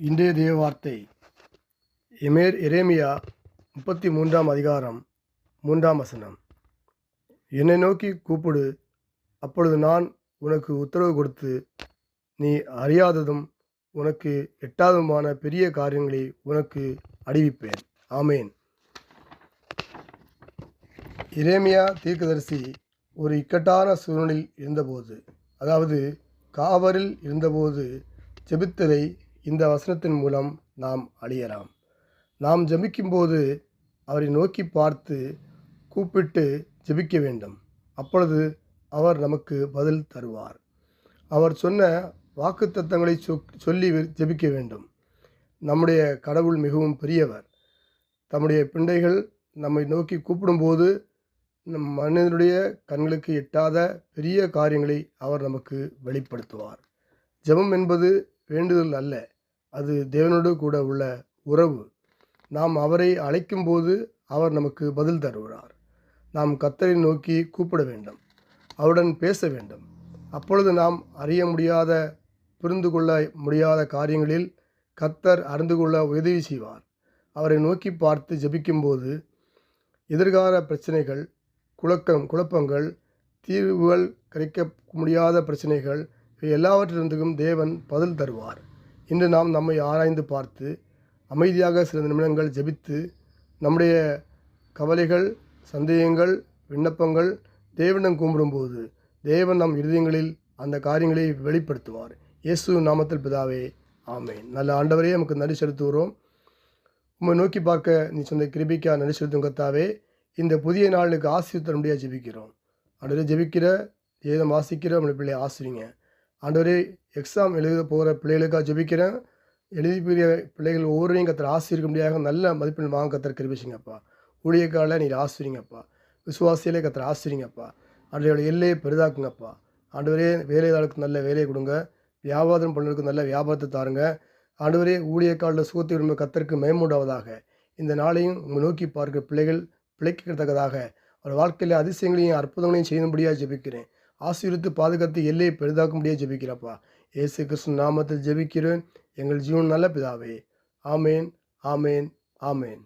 இன்றைய தேவ வார்த்தை எரேமியா 33 அதிகாரம் 3 என்னை நோக்கி கூப்பிடு, அப்பொழுது நான் உனக்கு உத்தரவு கொடுத்து, நீ அறியாததும் உனக்கு எட்டாததுமான பெரிய காரியங்களை உனக்கு அறிவிப்பேன். ஆமேன். எரேமியா தீர்க்கதரிசி ஒரு இக்கட்டான சூழ்நிலையில் இருந்தபோது, அதாவது காவலில் இருந்தபோது ஜெபித்ததை இந்த வசனத்தின் மூலம் நாம் அறியலாம். நாம் ஜெபிக்கும்போது அவரை நோக்கி பார்த்து கூப்பிட்டு ஜெபிக்க வேண்டும். அப்பொழுது அவர் நமக்கு பதில் தருவார். அவர் சொன்ன வாக்குத்தத்தங்களை சொல்லி ஜெபிக்க வேண்டும். நம்முடைய கடவுள் மிகவும் பெரியவர். தம்முடைய பிள்ளைகள் நம்மை நோக்கி கூப்பிடும்போது நம் மனிதனுடைய கண்களுக்கு எட்டாத பெரிய காரியங்களை அவர் நமக்கு வெளிப்படுத்துவார். ஜெபம் என்பது வேண்டுதல் அல்ல, அது தேவனோடு கூட உள்ள உறவு. நாம் அவரை அழைக்கும்போது அவர் நமக்கு பதில் தருகிறார். நாம் கர்த்தரை நோக்கி கூப்பிட வேண்டும், அவருடன் பேச வேண்டும். அப்பொழுது நாம் அறிய முடியாத, புரிந்து கொள்ள முடியாத காரியங்களில் கர்த்தர் அறிந்து கொள்ள உதவி செய்வார். அவரை நோக்கி பார்த்து ஜெபிக்கும்போது எதிர்கால பிரச்சனைகள், குழப்பங்கள், தீர்வுகள் கிடைக்க முடியாத பிரச்சனைகள் எல்லாவற்றிலிருந்தும் தேவன் பதில் தருவார். இன்று நாம் நம்மை ஆராய்ந்து பார்த்து அமைதியாக சில நிமிடங்கள் ஜெபித்து நம்முடைய கவலைகள், சந்தேகங்கள், விண்ணப்பங்கள் தேவனிடம் கும்பிடும்போது தேவன் நம் இருதயங்களில் அந்த காரியங்களை வெளிப்படுத்துவார். இயேசு நாமத்தில் பிதாவே, ஆமேன். நல்ல ஆண்டவரே, நமக்கு நன்றி செலுத்துகிறோம். உம்மை நோக்கி பார்க்க நீ சொந்த கிருபைக்கா நன்றி செலுத்தும் கர்த்தாவே. இந்த புதிய நாளுக்கு ஆசீர்வாதம் முடியாது ஜெபிக்கிறோம். ஆண்டவரே, ஜெபிக்கிற வேதம் வாசிக்கிற நம்முடைய பிள்ளையை ஆசிரிங்க. ஆண்டவரே, எக்ஸாம் எழுத போகிற பிள்ளைகளுக்காக ஜெபிக்கிறேன். எழுதிய பிள்ளைகள் ஒவ்வொருவரையும் கர்த்தர் ஆசீர்வதிக்க முடியாத நல்ல மதிப்பெண் வாங்க கர்த்தர் கிருபைங்கப்பா. ஊழியக்கால நீர் ஆசிரிங்கப்பா. விசுவாசியிலே கர்த்தர் ஆசிரிங்கப்பா. ஆண்டவரோட எல்லையை பெரிதாக்குங்கப்பா. ஆண்டவரே, வேலையாளுக்கு நல்ல வேலையை கொடுங்க. வியாபாரம் பண்ணுறதுக்கு நல்ல வியாபாரத்தை தாருங்க. ஆண்டவரே, ஊழியக்காலில் சுகத்தை விரும்ப கர்த்தருக்கு மேம்படுவதாக. இந்த நாளையும் உங்கள் நோக்கி பார்க்கிற பிள்ளைகள் பிழைக்கத்தக்கதாக அவர் வாழ்க்கையில் அதிசயங்களையும் அற்புதங்களையும் செய்யும்படியாக ஜெபிக்கிறேன். ஆசீர்வித்து பாதுகாத்து எல்லையை பெரிதாக்கும்படியாக ஜெபிக்கிறப்பா. இயேசு கிறிஸ்து நாமத்தில் ஜெபிக்கிறேன் எங்கள் ஜீவன் நல்ல பிதாவே. ஆமேன், ஆமேன், ஆமேன்.